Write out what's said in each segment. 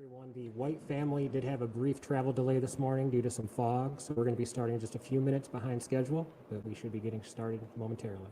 Everyone, the White family did have a brief travel delay this morning due to some fog, so we're going to be starting just a few minutes behind schedule, but we should be getting started momentarily.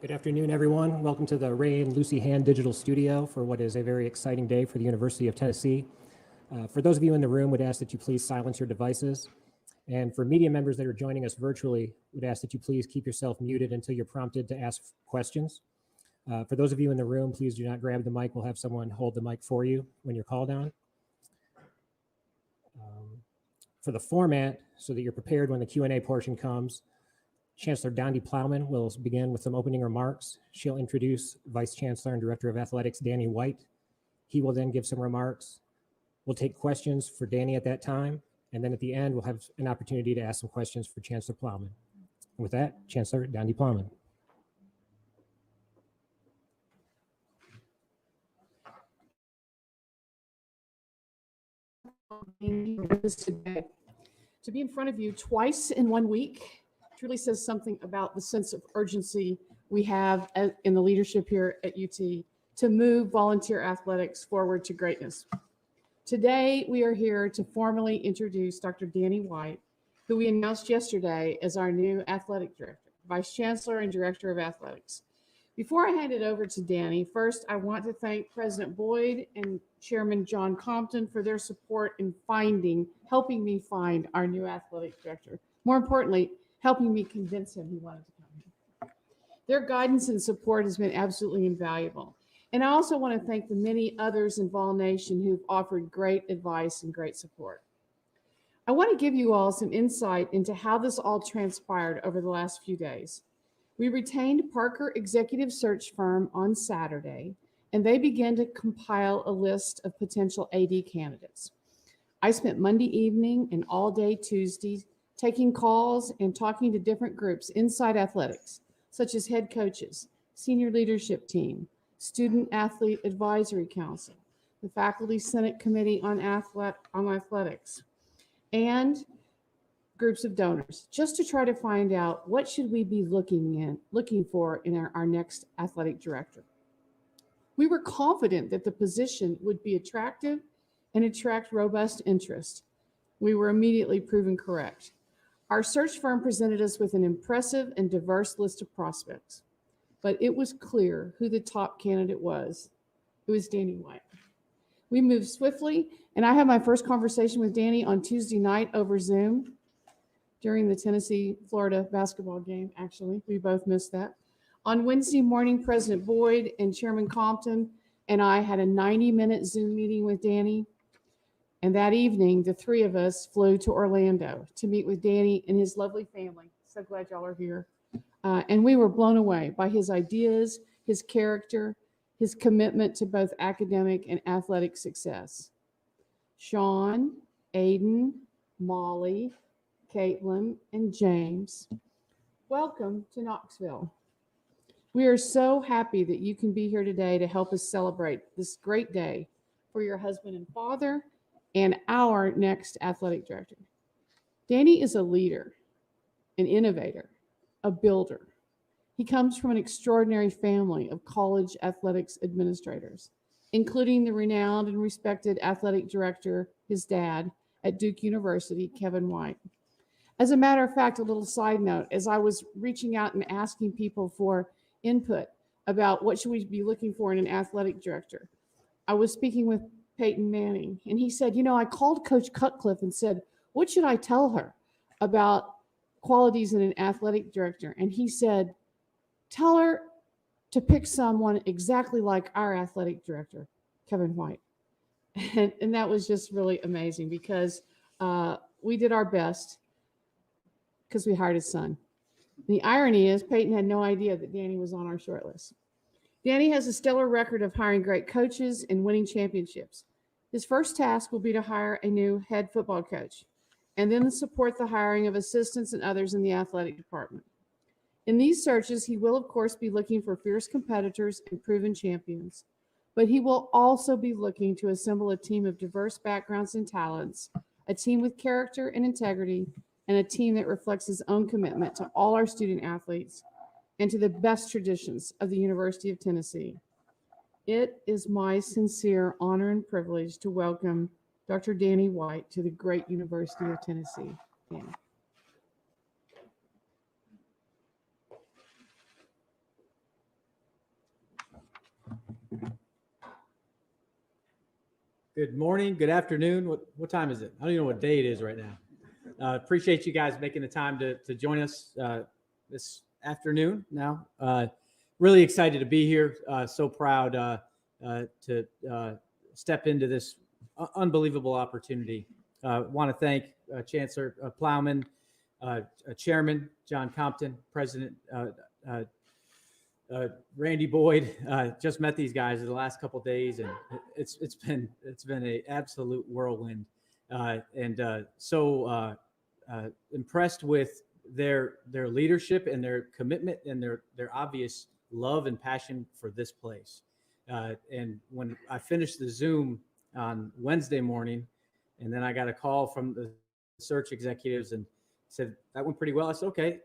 Good afternoon, everyone. Welcome to the Ray and Lucy Hand Digital Studio for what is a very exciting day for the University of Tennessee. For those of you in the room, would ask that you please silence your devices. And for media members that are joining us virtually, would ask that you please keep yourself muted until you're prompted to ask questions. For those of you in the room, please do not grab the mic. We'll have someone hold the mic for you when you're called on. For the format, so that you're prepared when the Q&A portion comes, Chancellor Donde Plowman will begin with some opening remarks. She'll introduce Vice Chancellor and Director of Athletics, Danny White. He will then give some remarks. We'll take questions for Danny at that time. And then at the end, we'll have an opportunity to ask some questions for Chancellor Plowman. And with that, Chancellor Donde Plowman. To be in front of you twice in 1 week truly says something about the sense of urgency we have in the leadership here at UT to move volunteer athletics forward to greatness. Today, we are here to formally introduce Dr. Danny White, who we announced yesterday as our new athletic director, Vice Chancellor and Director of Athletics. Before I hand it over to Danny, first, I want to thank President Boyd and Chairman John Compton for their support in helping me find our new athletic director. More importantly, helping me convince him he wanted to come here. Their guidance and support has been absolutely invaluable. And I also want to thank the many others in Vol Nation who've offered great advice and great support. I want to give you all some insight into how this all transpired over the last few days. We retained Parker Executive Search Firm on Saturday, and they began to compile a list of potential AD candidates. I spent Monday evening and all day Tuesday taking calls and talking to different groups inside athletics, such as head coaches, senior leadership team, Student Athlete Advisory Council, the Faculty Senate Committee on Athletics, and groups of donors, just to try to find out what should we be looking for in our next athletic director. We were confident that the position would be attractive and attract robust interest. We were immediately proven correct. Our search firm presented us with an impressive and diverse list of prospects, but it was clear who the top candidate was. It was Danny White. We moved swiftly, and I had my first conversation with Danny on Tuesday night over Zoom during the Tennessee-Florida basketball game, actually. We both missed that. On Wednesday morning, President Boyd and Chairman Compton and I had a 90-minute Zoom meeting with Danny. And that evening, the three of us flew to Orlando to meet with Danny and his lovely family. So glad y'all are here. And we were blown away by his ideas, his character, his commitment to both academic and athletic success. Sean, Aiden, Molly, Caitlin, and James, welcome to Knoxville. We are so happy that you can be here today to help us celebrate this great day for your husband and father and our next athletic director. Danny is a leader, an innovator, a builder. He comes from an extraordinary family of college athletics administrators, including the renowned and respected athletic director, his dad, at Duke University, Kevin White. As a matter of fact, a little side note, as I was reaching out and asking people for input about what should we be looking for in an athletic director, I was speaking with Peyton Manning, and he said, I called Coach Cutcliffe and said, what should I tell her about qualities in an athletic director? And he said, tell her to pick someone exactly like our athletic director, Kevin White. And that was just really amazing because we did our best because we hired his son. The irony is Peyton had no idea that Danny was on our short list. Danny has a stellar record of hiring great coaches and winning championships. His first task will be to hire a new head football coach and then support the hiring of assistants and others in the athletic department. In these searches, he will, of course, be looking for fierce competitors and proven champions, but he will also be looking to assemble a team of diverse backgrounds and talents, a team with character and integrity, and a team that reflects his own commitment to all our student athletes and to the best traditions of the University of Tennessee. It is my sincere honor and privilege to welcome Dr. Danny White to the great University of Tennessee. Danny. Good morning, good afternoon. What time is it? I don't even know what day it is right now. Appreciate you guys making the time to join us this afternoon now. Really excited to be here. So proud to step into this unbelievable opportunity. Want to thank Chancellor Plowman, Chairman John Compton, President Randy Boyd. Just met these guys in the last couple of days, and it's been an absolute whirlwind. So impressed with their leadership and their commitment and their obvious love and passion for this place. And when I finished the Zoom on Wednesday morning, and then I got a call from the search executives and said that went pretty well. I said, okay,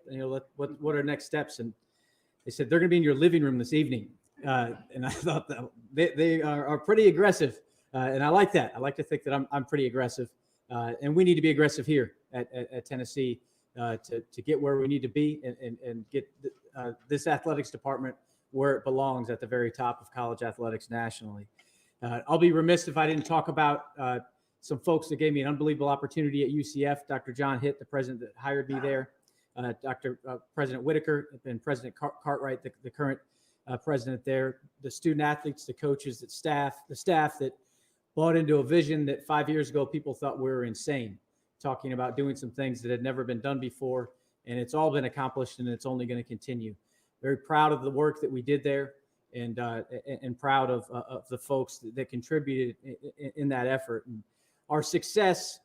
what are next steps? And they said they're going to be in your living room this evening. And I thought that they are pretty aggressive, and I like that. I like to think that I'm pretty aggressive, and we need to be aggressive here at Tennessee to get where we need to be and get this athletics department where it belongs, at the very top of college athletics nationally. I'll be remiss if I didn't talk about some folks that gave me an unbelievable opportunity at UCF. Dr. John Hitt, the president that hired me there, President Whitaker, and President Cartwright, the current president there, the student athletes, the coaches, the staff that bought into a vision that 5 years ago people thought we were insane, talking about doing some things that had never been done before, and it's all been accomplished, and it's only going to continue. Very proud of the work that we did there, and proud of the folks that contributed in that effort. And our success,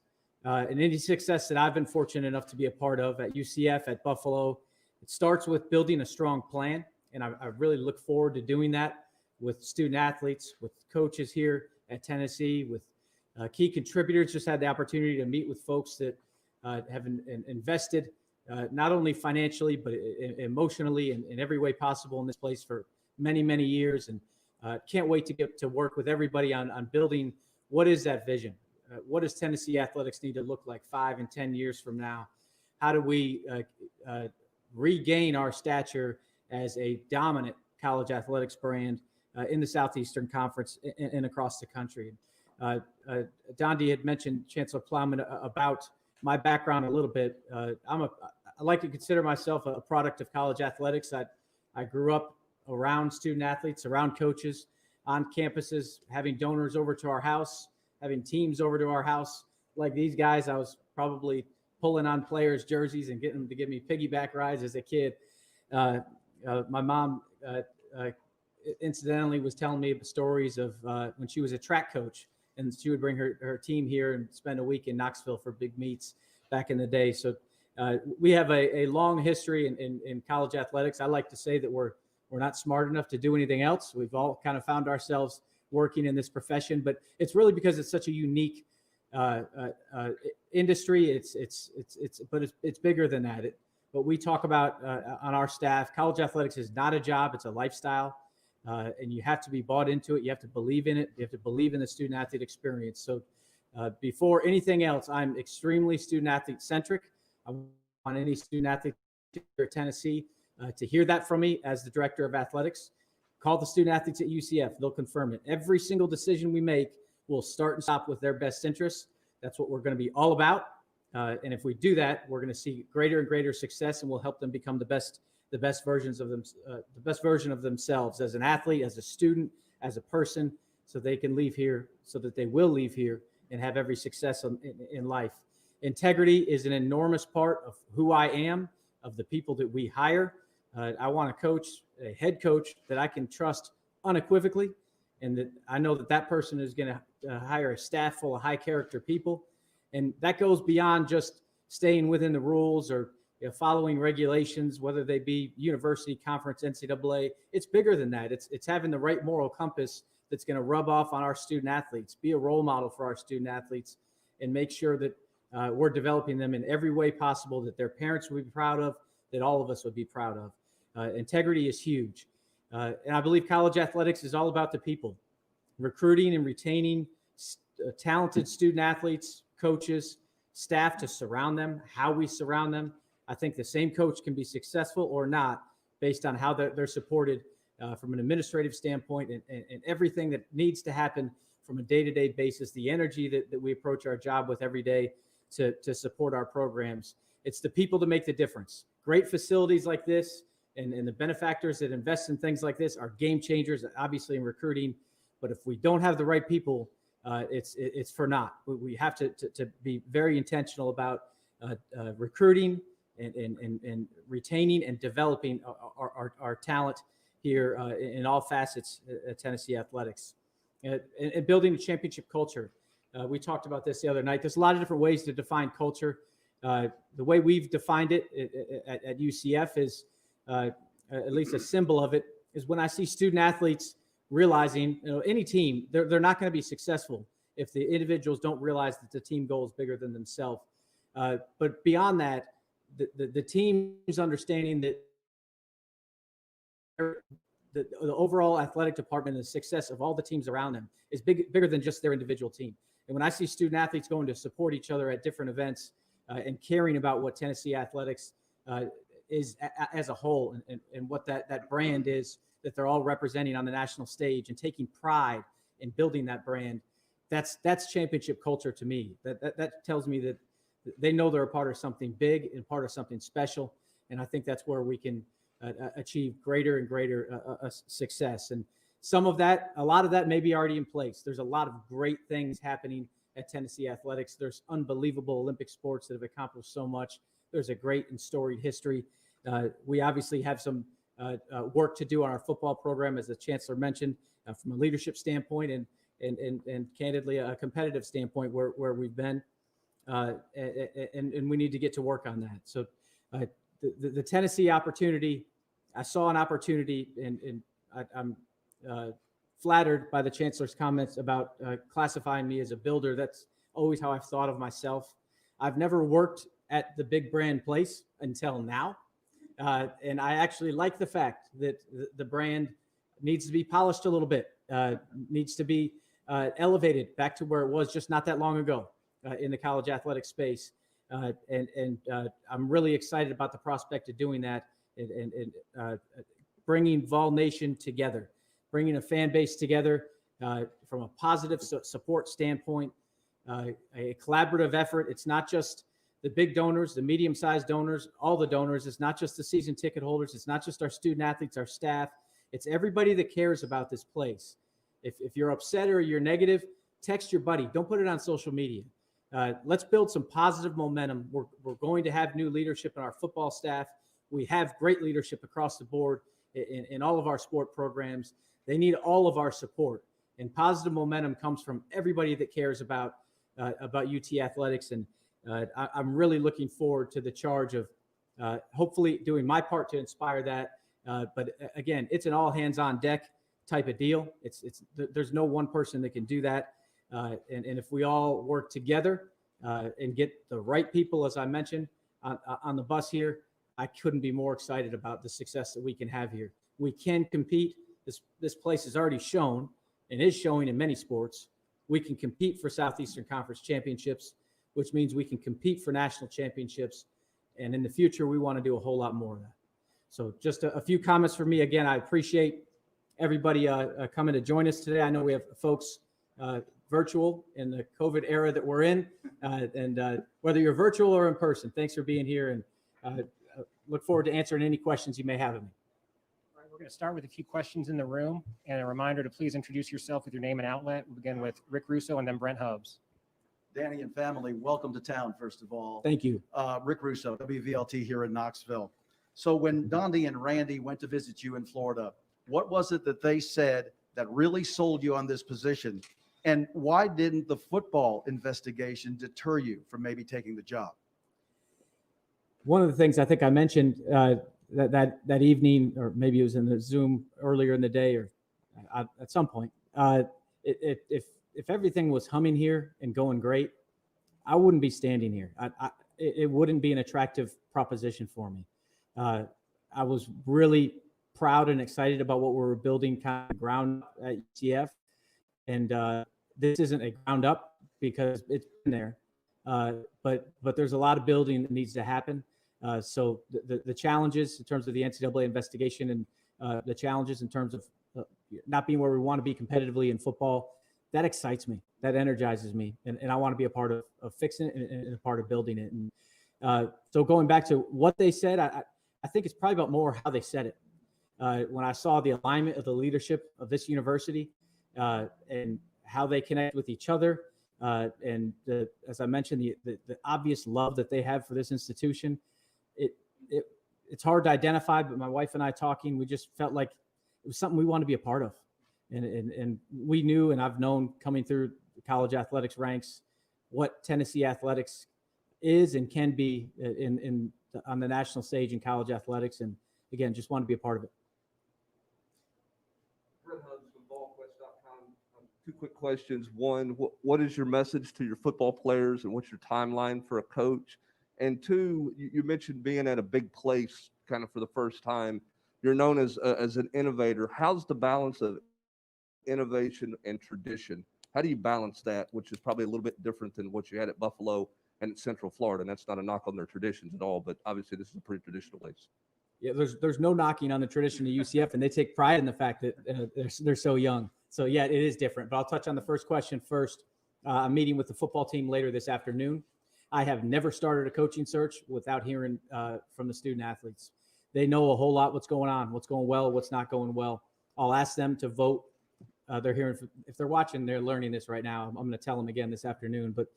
and any success that I've been fortunate enough to be a part of at UCF, at Buffalo, it starts with building a strong plan. And I really look forward to doing that with student athletes, with coaches here at Tennessee, with key contributors. Just had the opportunity to meet with folks that have invested not only financially, but emotionally and in every way possible in this place for many, many years. And can't wait to get to work with everybody on building what is that vision. What does Tennessee athletics need to look like 5 and 10 years from now? How do we regain our stature as a dominant college athletics brand in the Southeastern Conference and across the country? Donde had mentioned, Chancellor Plowman, about my background a little bit. I like to consider myself a product of college athletics. I grew up around student athletes, around coaches, on campuses, having donors over to our house, having teams over to our house. Like these guys, I was probably pulling on players' jerseys and getting them to give me piggyback rides as a kid. My mom, incidentally, was telling me stories of when she was a track coach, and she would bring her team here and spend a week in Knoxville for big meets back in the day. So we have a long history in college athletics. I like to say that we're not smart enough to do anything else. We've all kind of found ourselves working in this profession, but it's really because it's such a unique industry. It's bigger than that. What we talk about on our staff, college athletics is not a job, it's a lifestyle, and you have to be bought into it. You have to believe in it. You have to believe in the student athlete experience. So before anything else, I'm extremely student athlete centric. I want any student athlete here at Tennessee to hear that from me as the director of athletics. Call the student athletes at UCF. They'll confirm it. Every single decision we make will start and stop with their best interests. That's what we're going to be all about. And if we do that, we're going to see greater and greater success, and we'll help them become the best versions of them, the best version of themselves as an athlete, as a student, as a person, so they can leave here, so that they will leave here and have every success in life. Integrity is an enormous part of who I am, of the people that we hire. I want a head coach that I can trust unequivocally, and that I know that person is going to hire a staff full of high character people. And that goes beyond just staying within the rules or following regulations, whether they be university, conference, NCAA. It's bigger than that. It's having the right moral compass that's going to rub off on our student athletes, be a role model for our student athletes, and make sure that we're developing them in every way possible that their parents would be proud of, that all of us would be proud of. Integrity is huge. And I believe college athletics is all about the people, recruiting and retaining talented student athletes, coaches, staff to surround them, how we surround them. I think the same coach can be successful or not based on how they're supported from an administrative standpoint and everything that needs to happen from a day-to-day basis, the energy that we approach our job with every day to support our programs. It's the people that make the difference. Great facilities like this and the benefactors that invest in things like this are game changers, obviously in recruiting. But if we don't have the right people, it's for naught. We have to be very intentional about recruiting and retaining and developing our talent here in all facets at Tennessee athletics, and building a championship culture. We talked about this the other night. There's a lot of different ways to define culture. The way we've defined it at UCF is, at least a symbol of it, is when I see student athletes realizing, any team, they're not going to be successful if the individuals don't realize that the team goal is bigger than themselves. But beyond that, the team's understanding that the overall athletic department and the success of all the teams around them is bigger than just their individual team. And when I see student athletes going to support each other at different events and caring about what Tennessee athletics is as a whole and what that brand is that they're all representing on the national stage and taking pride in building that brand, that's championship culture to me. That tells me that they know they're a part of something big and part of something special. And I think that's where we can achieve greater and greater success. And a lot of that may be already in place. There's a lot of great things happening at Tennessee athletics. There's unbelievable Olympic sports that have accomplished so much. There's a great and storied history. We obviously have some work to do on our football program, as the Chancellor mentioned, from a leadership standpoint and candidly a competitive standpoint where we've been. And we need to get to work on that. So the Tennessee opportunity, I saw an opportunity, and I'm flattered by the Chancellor's comments about classifying me as a builder. That's always how I've thought of myself. I've never worked at the big brand place until now. And I actually like the fact that the brand needs to be polished a little bit, needs to be elevated back to where it was just not that long ago in the college athletic space. And I'm really excited about the prospect of doing that and bringing Vol Nation together, bringing a fan base together from a positive support standpoint, a collaborative effort. It's not just the big donors, the medium-sized donors, all the donors. It's not just the season ticket holders. It's not just our student athletes, our staff. It's everybody that cares about this place. If you're upset or you're negative, text your buddy. Don't put it on social media. Let's build some positive momentum. We're going to have new leadership in our football staff. We have great leadership across the board in all of our sport programs. They need all of our support. And positive momentum comes from everybody that cares about UT athletics. And I'm really looking forward to the charge of hopefully doing my part to inspire that. But again, it's an all hands on deck type of deal. There's no one person that can do that. And if we all work together and get the right people, as I mentioned, on the bus here, I couldn't be more excited about the success that we can have here. We can compete. This place has already shown and is showing in many sports. We can compete for Southeastern Conference championships, which means we can compete for national championships. And in the future, we want to do a whole lot more of that. So just a few comments from me. Again, I appreciate everybody coming to join us today. I know we have folks virtual in the COVID era that we're in. And whether you're virtual or in person, thanks for being here. And look forward to answering any questions you may have of me. All right, we're going to start with a few questions in the room. And a reminder to please introduce yourself with your name and outlet. We'll begin with Rick Russo and then Brent Hubbs. Danny and family, welcome to town, first of all. Thank you. Rick Russo, WVLT here in Knoxville. So when Donde and Randy went to visit you in Florida, what was it that they said that really sold you on this position? And why didn't the football investigation deter you from maybe taking the job? One of the things I think I mentioned that evening, or maybe it was in the Zoom earlier in the day or at some point, if everything was humming here and going great, I wouldn't be standing here. It wouldn't be an attractive proposition for me. I was really proud and excited about what we were building kind of ground up at UCF. And this isn't a ground up because it's been there. But there's a lot of building that needs to happen. So the challenges in terms of the NCAA investigation and the challenges in terms of not being where we want to be competitively in football, that excites me. That energizes me. And I want to be a part of fixing it and a part of building it. And so going back to what they said, I think it's probably about more how they said it. When I saw the alignment of the leadership of this university and how they connect with each other, and as I mentioned, the obvious love that they have for this institution, it's hard to identify, but my wife and I talking, we just felt like it was something we want to be a part of. And we knew, and I've known coming through the college athletics ranks, what Tennessee athletics is and can be on the national stage in college athletics. And again, just want to be a part of it. Two quick questions. One, what is your message to your football players and what's your timeline for a coach? And two, you mentioned being at a big place kind of for the first time. You're known as an innovator. How's the balance of innovation and tradition? How do you balance that, which is probably a little bit different than what you had at Buffalo and at Central Florida? And that's not a knock on their traditions at all, but obviously this is a pretty traditional place. Yeah, there's no knocking on the tradition of UCF, and they take pride in the fact that they're so young. So yeah, it is different. But I'll touch on the first question first. I'm meeting with the football team later this afternoon. I have never started a coaching search without hearing from the student athletes. They know a whole lot what's going on, what's going well, what's not going well. I'll ask them to vote. They're hearing, if they're watching, they're learning this right now. I'm going to tell them again this afternoon. But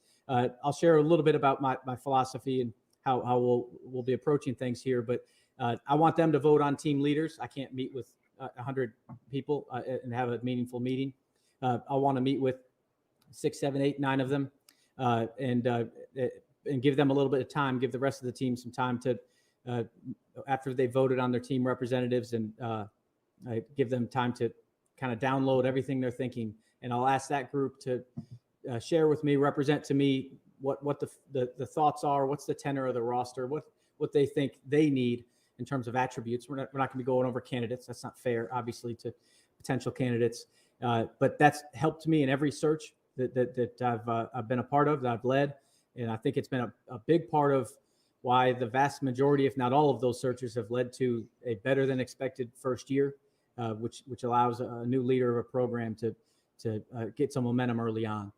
I'll share a little bit about my philosophy and how we'll be approaching things here. But I want them to vote on team leaders. I can't meet with 100 people and have a meaningful meeting. I want to meet with 6, 7, 8, 9 of them and give them a little bit of time, give the rest of the team some time to, after they voted on their team representatives, and give them time to kind of download everything they're thinking. And I'll ask that group to share with me, represent to me what the thoughts are, what's the tenor of the roster, what they think they need in terms of attributes. We're not going to be going over candidates. That's not fair, obviously, to potential candidates. But that's helped me in every search that I've been a part of, that I've led. And I think it's been a big part of why the vast majority, if not all of those searches, have led to a better than expected first year, which allows a new leader of a program to get some momentum early on.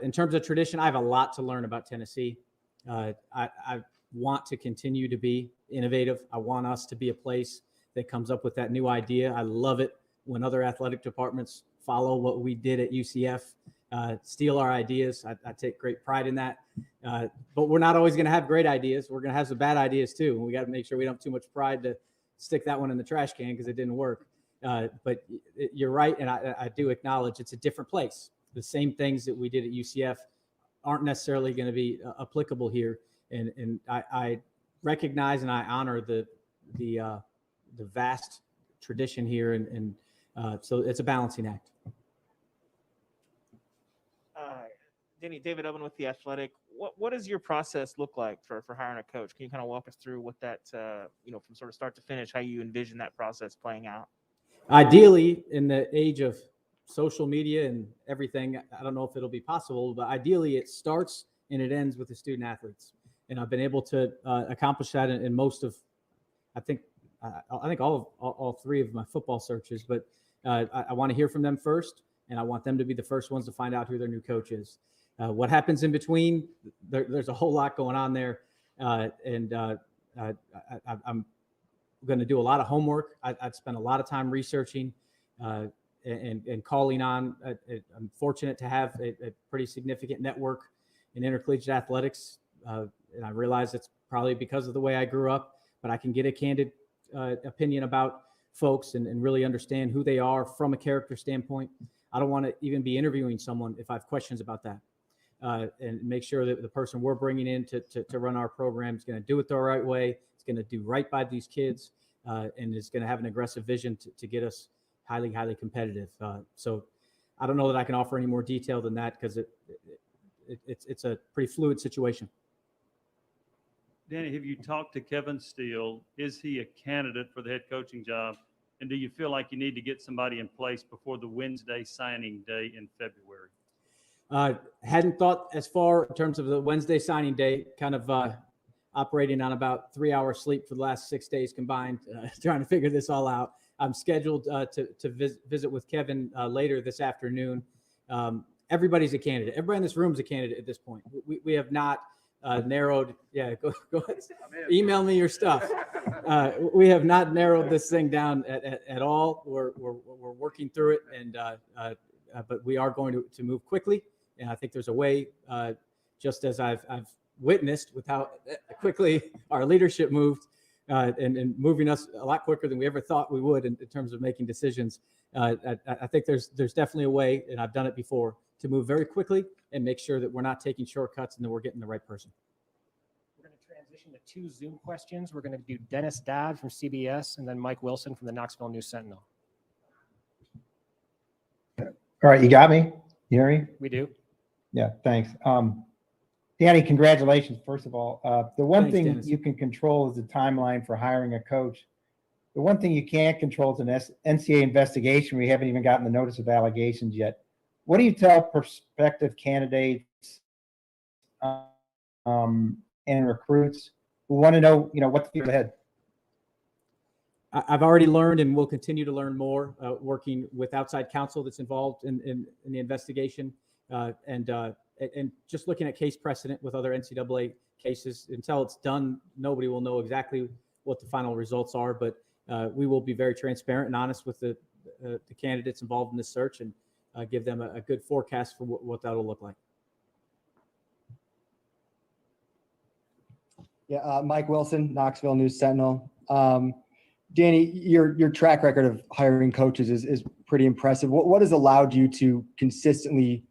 In terms of tradition, I have a lot to learn about Tennessee. I want to continue to be innovative. I want us to be a place that comes up with that new idea. I love it when other athletic departments follow what we did at UCF, steal our ideas. I take great pride in that. But we're not always going to have great ideas. We're going to have some bad ideas too. And we got to make sure we don't have too much pride to stick that one in the trash can because it didn't work. But you're right. And I do acknowledge it's a different place. The same things that we did at UCF aren't necessarily going to be applicable here. And I recognize and I honor the vast tradition here. And so it's a balancing act. Denny, David Owen with The Athletic. What does your process look like for hiring a coach? Can you kind of walk us through what that, from sort of start to finish, how you envision that process playing out? Ideally, in the age of social media and everything, I don't know if it'll be possible, but ideally it starts and it ends with the student athletes. And I've been able to accomplish that in most of, I think all three of my football searches, but I want to hear from them first, and I want them to be the first ones to find out who their new coach is. What happens in between, there's a whole lot going on there. And I'm going to do a lot of homework. I've spent a lot of time researching and calling on. I'm fortunate to have a pretty significant network in intercollegiate athletics. And I realize it's probably because of the way I grew up, but I can get a candid opinion about folks and really understand who they are from a character standpoint. I don't want to even be interviewing someone if I have questions about that. And make sure that the person we're bringing in to run our program is going to do it the right way. It's going to do right by these kids, and is going to have an aggressive vision to get us highly, highly competitive. So I don't know that I can offer any more detail than that because it's a pretty fluid situation. Danny, have you talked to Kevin Steele? Is he a candidate for the head coaching job? And do you feel like you need to get somebody in place before the Wednesday signing day in February? Hadn't thought as far in terms of the Wednesday signing day, kind of operating on about 3 hours sleep for the last 6 days combined, trying to figure this all out. I'm scheduled to visit with Kevin later this afternoon everybody's a candidate. Everybody in this room is a candidate at this point. We have not narrowed. Yeah, go ahead. Email me your stuff. We have not narrowed this thing down at all. We're working through it, and but we are going to move quickly. And I think there's a way, just as I've witnessed with how quickly our leadership moved, and moving us a lot quicker than we ever thought we would in terms of making decisions. I think there's definitely a way, and I've done it before, to move very quickly and make sure that we're not taking shortcuts and that we're getting the right person. We're going to transition to 2 Zoom questions. We're going to do Dennis Dodd from CBS and then Mike Wilson from the Knoxville News Sentinel. All right, you got me? You hear me? We do. Yeah, thanks. Danny, congratulations, first of all. The one Thanks, thing Dennis. you can control is the timeline for hiring a coach. The one thing you can't control is an NCAA investigation. We haven't even gotten the notice of allegations yet. What do you tell prospective candidates and recruits who want to know, what the future ahead? I've already learned and will continue to learn more working with outside counsel that's involved in the investigation, and just looking at case precedent with other NCAA cases. Until it's done, nobody will know exactly what the final results are, but we will be very transparent and honest with the candidates involved in this search, and give them a good forecast for what that'll look like. Yeah, Mike Wilson, Knoxville News Sentinel. Danny, your track record of hiring coaches is pretty impressive. What has allowed you to consistently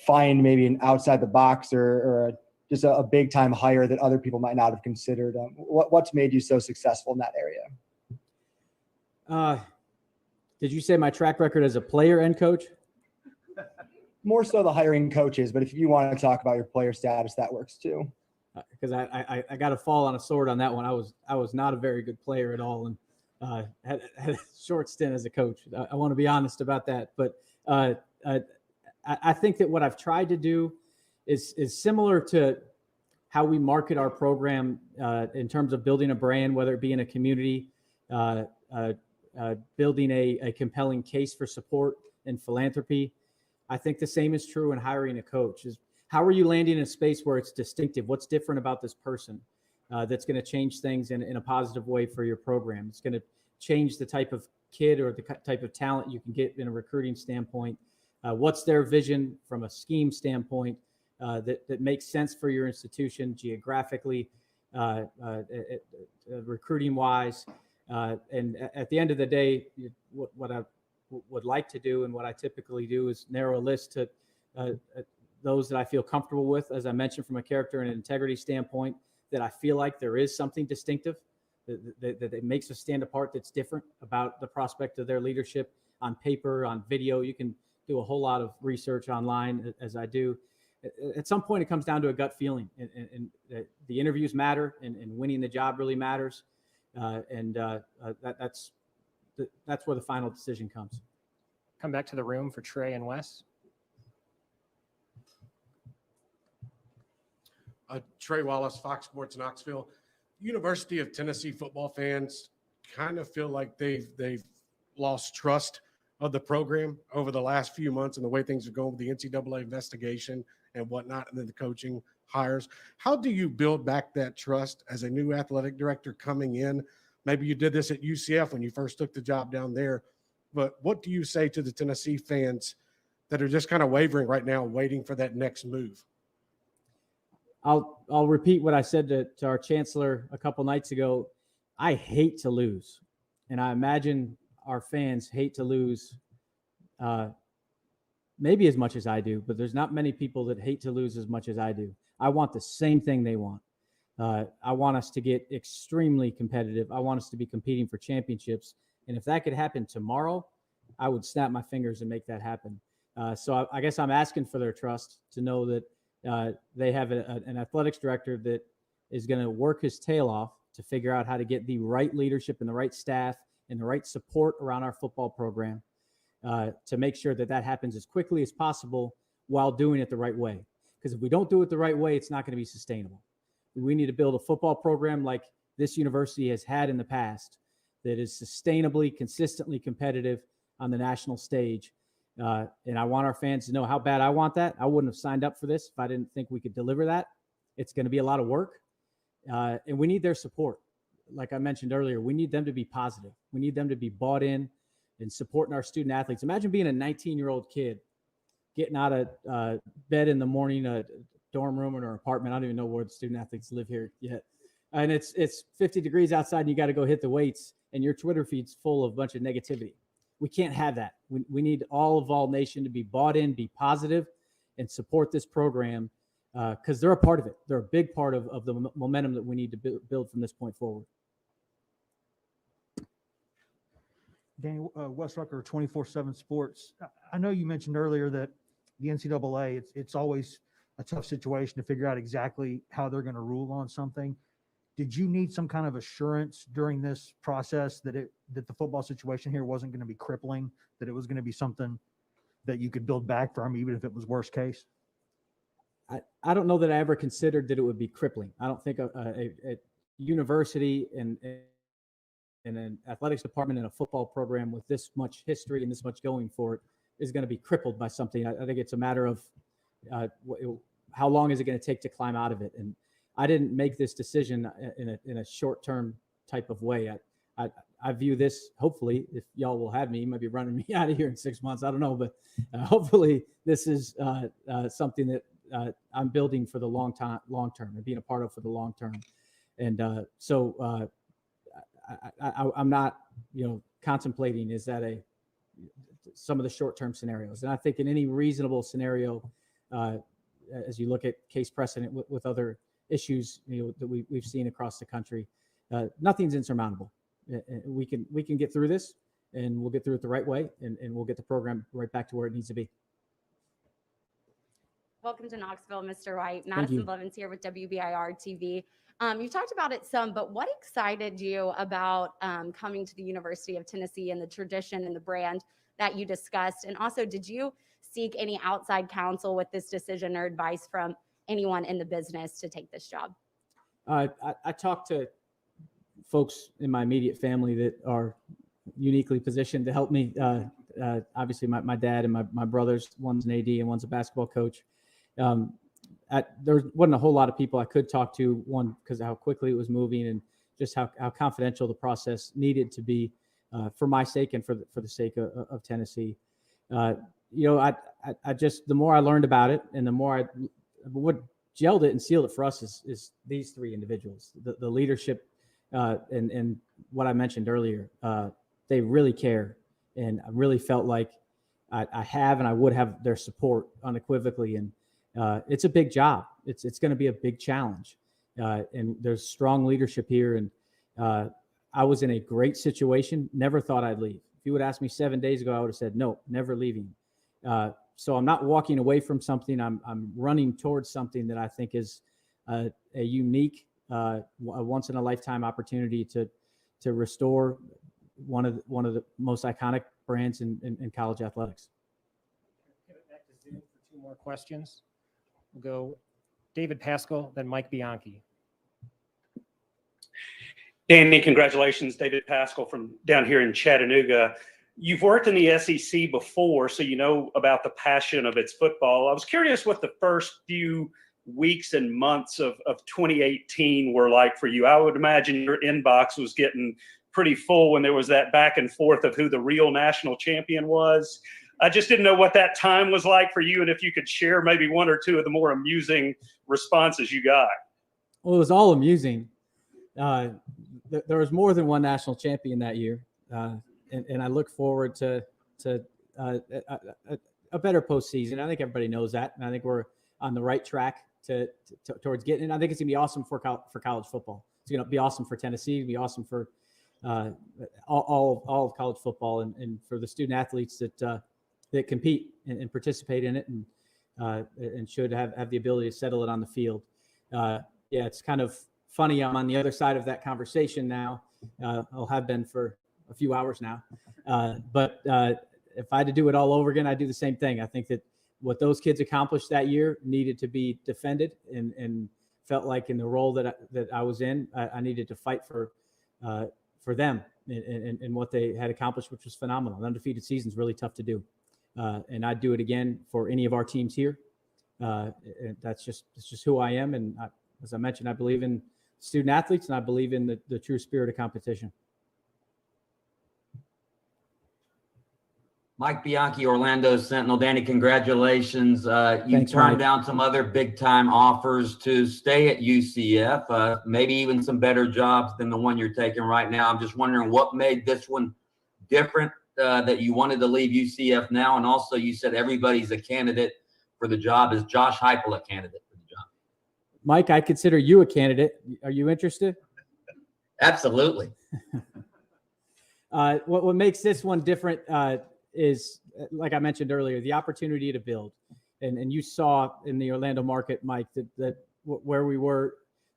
find maybe an outside the box or just a big time hire that other people might not have considered? What's made you so successful in that area? Did you say my track record as a player and coach? More so the hiring coaches, but if you want to talk about your player status, that works too. Because I got to fall on a sword on that one. I was not a very good player at all, and had a short stint as a coach. I want to be honest about that. But I think that what I've tried to do is similar to how we market our program in terms of building a brand, whether it be in a community, building a compelling case for support and philanthropy. I think the same is true in hiring a coach. Is how are you landing in a space where it's distinctive? What's different about this person that's going to change things in a positive way for your program? It's going to change the type of kid or the type of talent you can get in a recruiting standpoint. What's their vision from a scheme standpoint that makes sense for your institution geographically, recruiting wise? And at the end of the day, what I would like to do and what I typically do is narrow a list to those that I feel comfortable with, as I mentioned, from a character and integrity standpoint, that I feel like there is something distinctive that makes us stand apart, that's different about the prospect of their leadership on paper, on video. You can do a whole lot of research online, as I do. At some point, it comes down to a gut feeling, and the interviews matter, and winning the job really matters. That's where the final decision comes. Come back to the room for Trey and Wes. Trey Wallace, Fox Sports Knoxville. University of Tennessee football fans kind of feel like they've lost trust of the program over the last few months and the way things are going with the NCAA investigation and whatnot, and then the coaching hires. How do you build back that trust as a new athletic director coming in? Maybe you did this at UCF when you first took the job down there, but what do you say to the Tennessee fans that are just kind of wavering right now, waiting for that next move? I'll repeat what I said to our chancellor a couple nights ago. I hate to lose, and I imagine our fans hate to lose maybe as much as I do, but there's not many people that hate to lose as much as I do. I want the same thing they want. I want us to get extremely competitive. I want us to be competing for championships. And if that could happen tomorrow, I would snap my fingers and make that happen. So I guess I'm asking for their trust to know that they have an athletics director that is going to work his tail off to figure out how to get the right leadership and the right staff and the right support around our football program to make sure that happens as quickly as possible while doing it the right way. Because if we don't do it the right way, it's not going to be sustainable. We need to build a football program like this university has had in the past that is sustainably, consistently competitive on the national stage. And I want our fans to know how bad I want that. I wouldn't have signed up for this if I didn't think we could deliver that. It's going to be a lot of work. And we need their support. Like I mentioned earlier, we need them to be positive. We need them to be bought in and supporting our student athletes. Imagine being a 19-year-old kid getting out of bed in the morning, a dorm room or an apartment. I don't even know where the student athletes live here yet. And it's 50 degrees outside and you got to go hit the weights and your Twitter feed's full of a bunch of negativity. We can't have that. We need all of Vol Nation to be bought in, be positive, and support this program because they're a part of it. They're a big part of the momentum that we need to build from this point forward. Danny, Wes Rucker, 24/7 Sports. I know you mentioned earlier that the NCAA, it's always a tough situation to figure out exactly how they're going to rule on something. Did you need some kind of assurance during this process that the football situation here wasn't going to be crippling, that it was going to be something that you could build back from, even if it was worst case? I don't know that I ever considered that it would be crippling. I don't think a university and an athletics department and a football program with this much history and this much going for it is going to be crippled by something. I think it's a matter of how long is it going to take to climb out of it. And I didn't make this decision in a short-term type of way. I view this, hopefully, if y'all will have me, you might be running me out of here in 6 months. I don't know, but hopefully this is something that I'm building for the long term and being a part of for the long term. And so I'm not, contemplating is that some of the short-term scenarios. And I think in any reasonable scenario, as you look at case precedent with other issues that we've seen across the country, nothing's insurmountable. We can get through this, and we'll get through it the right way, and we'll get the program right back to where it needs to be. Welcome to Knoxville, Mr. White. Madison Blevins here with WBIR TV. You talked about it some, but what excited you about coming to the University of Tennessee and the tradition and the brand that you discussed? And also, did you seek any outside counsel with this decision or advice from anyone in the business to take this job? I talked to folks in my immediate family that are uniquely positioned to help me. Obviously, my dad and my brothers, one's an AD and one's a basketball coach. There wasn't a whole lot of people I could talk to, one, because of how quickly it was moving and just how confidential the process needed to be for my sake and for the sake of Tennessee. I just, the more I learned about it and the more what gelled it and sealed it for us is these three individuals, the leadership and what I mentioned earlier. They really care, and I really felt like I have and I would have their support unequivocally. And it's a big job. It's going to be a big challenge, and there's strong leadership here. And I was in a great situation. Never thought I'd leave. If you would ask me 7 days ago, I would have said no, never leaving. So I'm not walking away from something. I'm running towards something that I think is a unique, a once in a lifetime opportunity to restore one of the most iconic brands in college athletics. Pivot back to Zoom for 2 more questions. We'll go David Pascal, then Mike Bianchi. Danny, congratulations. David Pascal from down here in Chattanooga. You've worked in the SEC before, so you know about the passion of its football. I was curious what the first few weeks and months of 2018 were like for you. I would imagine your inbox was getting pretty full when there was that back and forth of who the real national champion was. I just didn't know what that time was like for you, and if you could share maybe 1 or 2 of the more amusing responses you got. Well, it was all amusing. There was more than one national champion that year, and I look forward to a better postseason. I think everybody knows that, and I think we're on the right track towards getting it. I think it's gonna be awesome for college football. It's gonna be awesome for Tennessee. It's gonna be awesome for all of college football, and for the student athletes that compete and participate in it, and should have the ability to settle it on the field. Yeah, it's kind of funny. I'm on the other side of that conversation now. I'll have been for a few hours now. But if I had to do it all over again, I'd do the same thing. I think that what those kids accomplished that year needed to be defended, and felt like in the role that I was in, I needed to fight for them and what they had accomplished, which was phenomenal. An undefeated season is really tough to do. and I'd do it again for any of our teams here. And it's just who I am. And as I mentioned, I believe in student athletes, and I believe in the true spirit of competition. Mike Bianchi, Orlando Sentinel. Danny, congratulations. You Thanks, turned Mike. down some other big-time offers to stay at UCF, maybe even some better jobs than the one you're taking right now. I'm just wondering what made this one different, that you wanted to leave UCF now, and also you said everybody's a candidate for the job. Is Josh Heupel a candidate for the job? Mike, I consider you a candidate. Are you interested? Absolutely. What makes this one different is, like I mentioned earlier, the opportunity to build. And you saw in the Orlando market, Mike, that where we were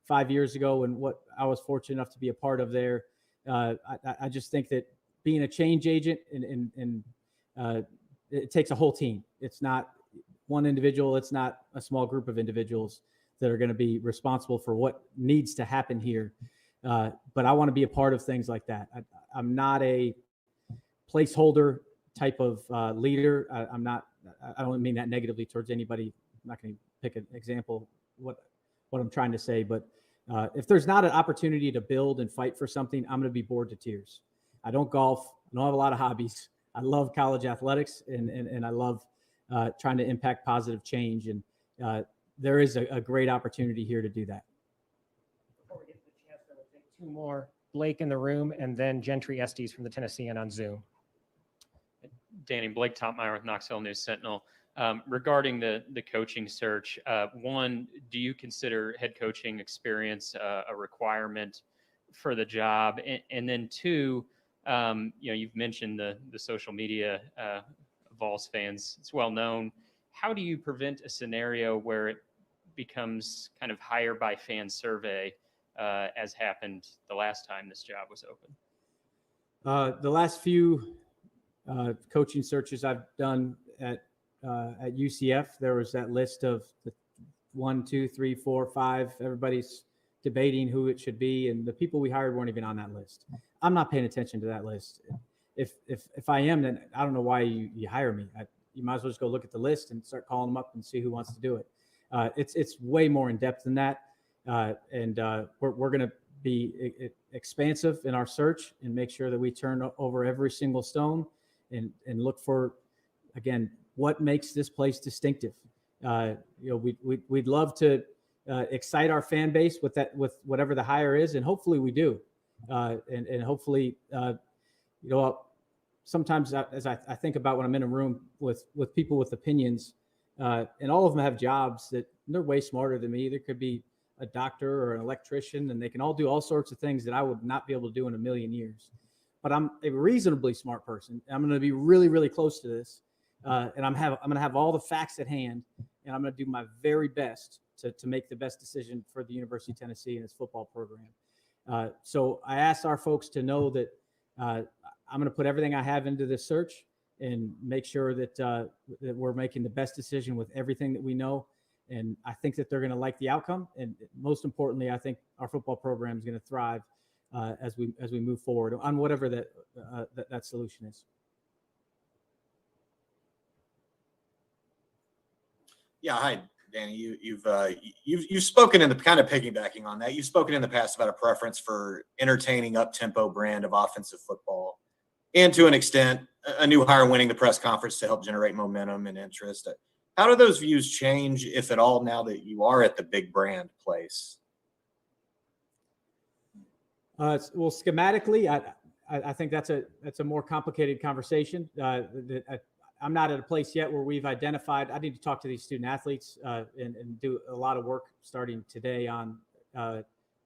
5 years ago and what I was fortunate enough to be a part of there. I just think that being a change agent and it takes a whole team. It's not one individual. It's not a small group of individuals that are going to be responsible for what needs to happen here. But I want to be a part of things like that. I'm not a placeholder type of leader. I don't mean that negatively towards anybody. I'm not going to pick an example what I'm trying to say, but if there's not an opportunity to build and fight for something, I'm going to be bored to tears. I don't golf. I don't have a lot of hobbies. I love college athletics, and I love trying to impact positive change. And there is a great opportunity here to do that. Before we get to the chance, I will take two more. Blake in the room, and then Gentry Estes from the Tennessean on Zoom. Danny, Blake Topmeyer with Knoxville News Sentinel. Regarding the coaching search, one, do you consider head coaching experience a requirement for the job? And then two, you've mentioned the social media Vols fans. It's well known. How do you prevent a scenario where it becomes kind of hire by fan survey, as happened the last time this job was open? The last few coaching searches I've done at UCF, there was that list of the 1, 2, 3, 4, 5. Everybody's debating who it should be, and the people we hired weren't even on that list. I'm not paying attention to that list. If I am, then I don't know why you hire me. You might as well just go look at the list and start calling them up and see who wants to do it. It's way more in depth than that, and we're going to be expansive in our search and make sure that we turn over every single stone and look for, again, what makes this place distinctive. We'd love to excite our fan base with whatever the hire is, and hopefully we do. And hopefully, sometimes as I think about when I'm in a room with people with opinions, and all of them have jobs that they're way smarter than me. There could be a doctor or an electrician, and they can all do all sorts of things that I would not be able to do in a million years. But I'm a reasonably smart person. I'm going to be really, really close to this. And I'm going to have all the facts at hand, and I'm going to do my very best to make the best decision for the University of Tennessee and its football program. So I asked our folks to know that I'm going to put everything I have into this search and make sure that that we're making the best decision with everything that we know. And I think that they're going to like the outcome. And most importantly, I think our football program is going to thrive as we move forward on whatever that solution is. Yeah, hi, Danny. You've spoken in the kind of piggybacking on that. You've spoken in the past about a preference for entertaining up-tempo brand of offensive football, and to an extent, a new hire winning the press conference to help generate momentum and interest. How do those views change, if at all, now that you are at the big brand place? Well, schematically, I think that's a more complicated conversation. I'm not at a place yet where we've identified. I need to talk to these student athletes and do a lot of work starting today on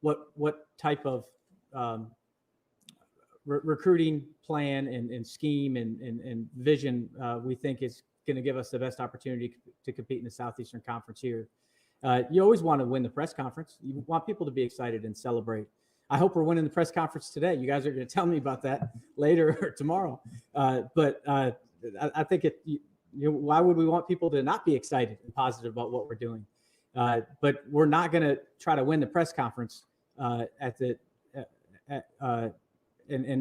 what type of recruiting plan and scheme and vision we think is going to give us the best opportunity to compete in the Southeastern Conference here. You always want to win the press conference. You want people to be excited and celebrate. I hope we're winning the press conference today. You guys are going to tell me about that later or tomorrow. But I think why would we want people to not be excited and positive about what we're doing? But we're not going to try to win the press conference and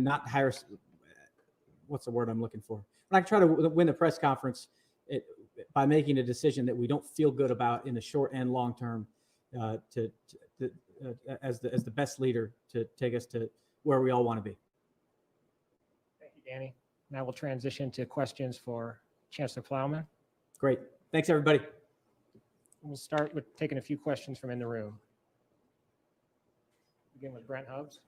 not hire. What's the word I'm looking for? We're I try to win the press conference by making a decision that we don't feel good about in the short and long term, as the best leader to take us to where we all want to be. Thank you, Danny. Now we'll transition to questions for Chancellor Plowman. Great. Thanks, everybody. We'll start with taking a few questions from in the room. Begin with Brent Hubbs.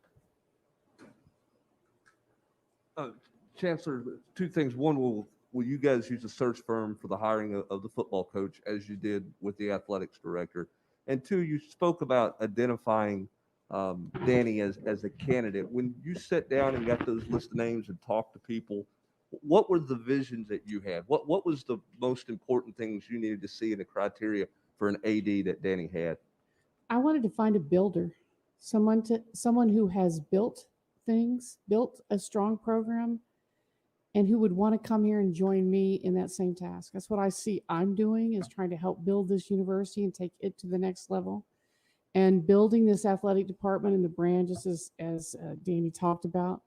Chancellor, two things. One, will you guys use a search firm for the hiring of the football coach as you did with the athletics director? And two, you spoke about identifying Danny as a candidate. When you sat down and got those list of names and talked to people, what were the visions that you had? What was the most important things you needed to see in the criteria for an AD that Danny had? I wanted to find a builder, someone who has built things, built a strong program, and who would want to come here and join me in that same task. That's what I see I'm doing, is trying to help build this university and take it to the next level. And building this athletic department and the brand, just as Danny talked about,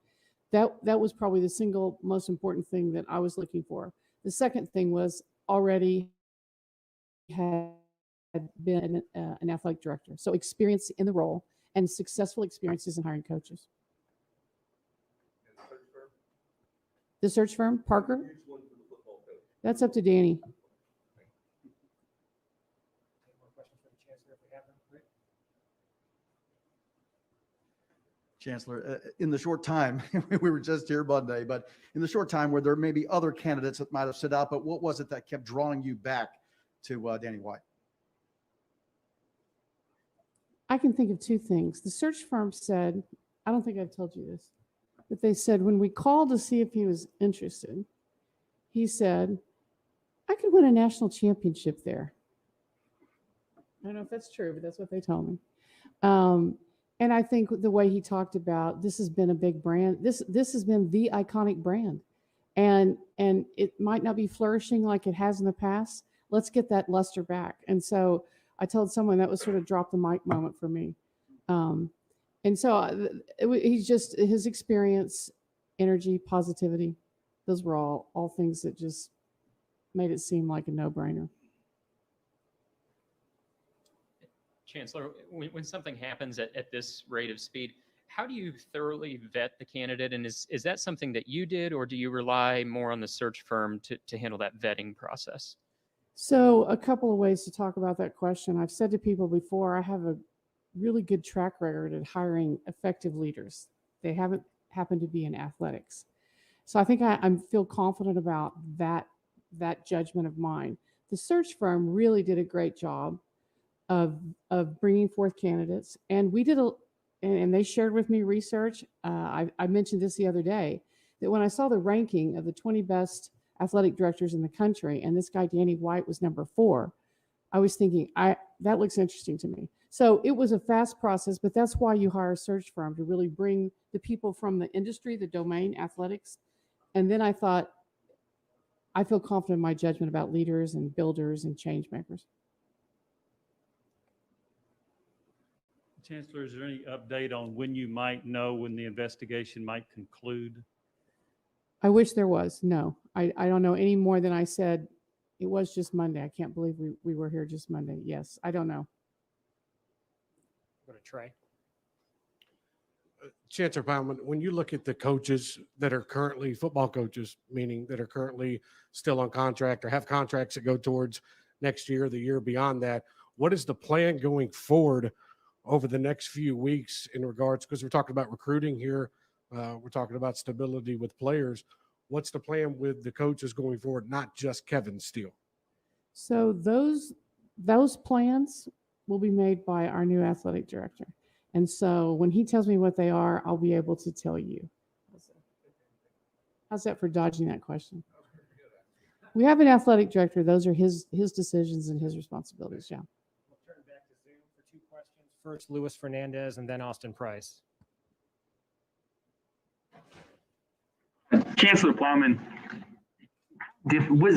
that was probably the single most important thing that I was looking for. The second thing was already had been an athletic director, so experience in the role and successful experiences in hiring coaches. The search firm, Parker? That's up to Danny. Chancellor, in the short time, we were just here Monday, but in the short time where there may be other candidates that might have stood out, but what was it that kept drawing you back to Danny White? I can think of two things. The search firm said, I don't think I've told you this, but they said when we called to see if he was interested, he said, I could win a national championship there. I don't know if that's true, but that's what they told me. And I think the way he talked about, this has been a big brand. This has been the iconic brand, and it might not be flourishing like it has in the past. Let's get that luster back. And so I told someone that was sort of drop the mic moment for me. And so he's just, his experience, energy, positivity, those were all things that just made it seem like a no-brainer. Chancellor, when something happens at this rate of speed, how do you thoroughly vet the candidate? And is that something that you did, or do you rely more on the search firm to handle that vetting process? So a couple of ways to talk about that question. I've said to people before, I have a really good track record at hiring effective leaders. They haven't happened to be in athletics. So I think I feel confident about that judgment of mine. The search firm really did a great job of bringing forth candidates. And we did and they shared with me research. I mentioned this the other day, that when I saw the ranking of the 20 best athletic directors in the country, and this guy, Danny White, was number 4, I was thinking, that looks interesting to me. So it was a fast process, but that's why you hire a search firm, to really bring the people from the industry, the domain, athletics. And then I thought, I feel confident in my judgment about leaders and builders and change makers. Chancellor, is there any update on when you might know when the investigation might conclude? I wish there was. No, I don't know any more than I said. It was just Monday. I can't believe we were here just Monday. Yes, I don't know. Go to Trey. Chancellor Plowman, when you look at the coaches that are currently football coaches, meaning that are currently still on contract or have contracts that go towards next year, the year beyond that, what is the plan going forward over the next few weeks in regards, because we're talking about recruiting here, we're talking about stability with players. What's the plan with the coaches going forward, not just Kevin Steele? So those plans will be made by our new athletic director. And so when he tells me what they are, I'll be able to tell you. How's that for dodging that question? We have an athletic director. Those are his decisions and his responsibilities. Yeah. We'll turn back to Zoom for 2 questions. First, Luis Fernandez, and then Austin Price. Chancellor Plowman,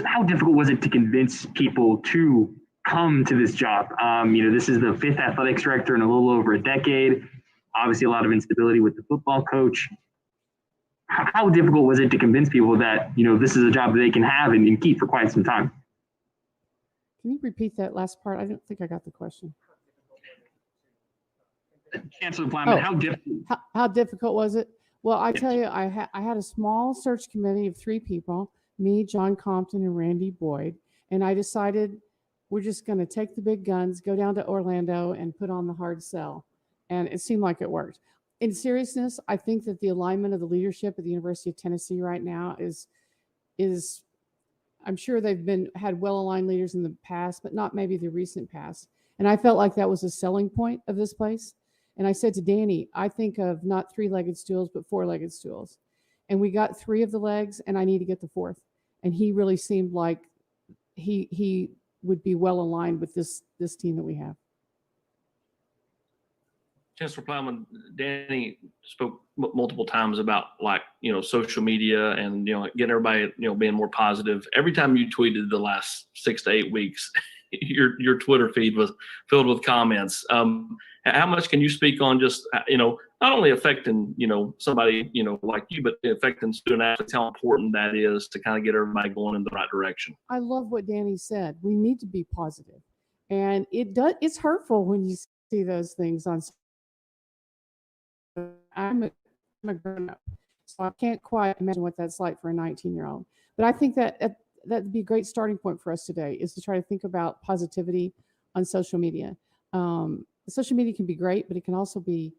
how difficult was it to convince people to come to this job? This is the 5th athletics director in a little over a decade. Obviously, a lot of instability with the football coach. how difficult was it to convince people that, this is a job that they can have and keep for quite some time? Can you repeat that last part? I don't think I got the question. Chancellor Plowman, Oh, how difficult was it? Well, I tell you, I had a small search committee of 3 people, me, John Compton, and Randy Boyd, and I decided we're just going to take the big guns, go down to Orlando, and put on the hard sell. And it seemed like it worked. In seriousness, I think that the alignment of the leadership at the University of Tennessee right now is I'm sure they've had well-aligned leaders in the past, but not maybe the recent past. And I felt like that was a selling point of this place. And I said to Danny, I think of not 3-legged stools, but 4-legged stools. And we got 3 of the legs, and I need to get the 4th. And he really seemed like he would be well aligned with this team that we have. Chancellor Plowman, Danny spoke multiple times about social media and, getting everybody, being more positive. Every time you tweeted the last 6 to 8 weeks, your Twitter feed was filled with comments. How much can you speak on just, not only affecting, somebody, like you, but affecting student athletes, how important that is to kind of get everybody going in the right direction? I love what Danny said. We need to be positive. And it's hurtful when you see those things on. I'm a grown up, so I can't quite imagine what that's like for a 19-year-old. But I think that that'd be a great starting point for us today, is to try to think about positivity on social media. Social media can be great, but it can also be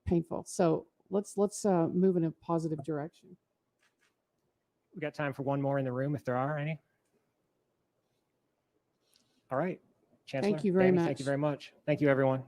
painful. So let's move in a positive direction. We got time for one more in the room if there are any. All right, Chancellor. Thank you very Danny, much. Thank you very much. Thank you, everyone.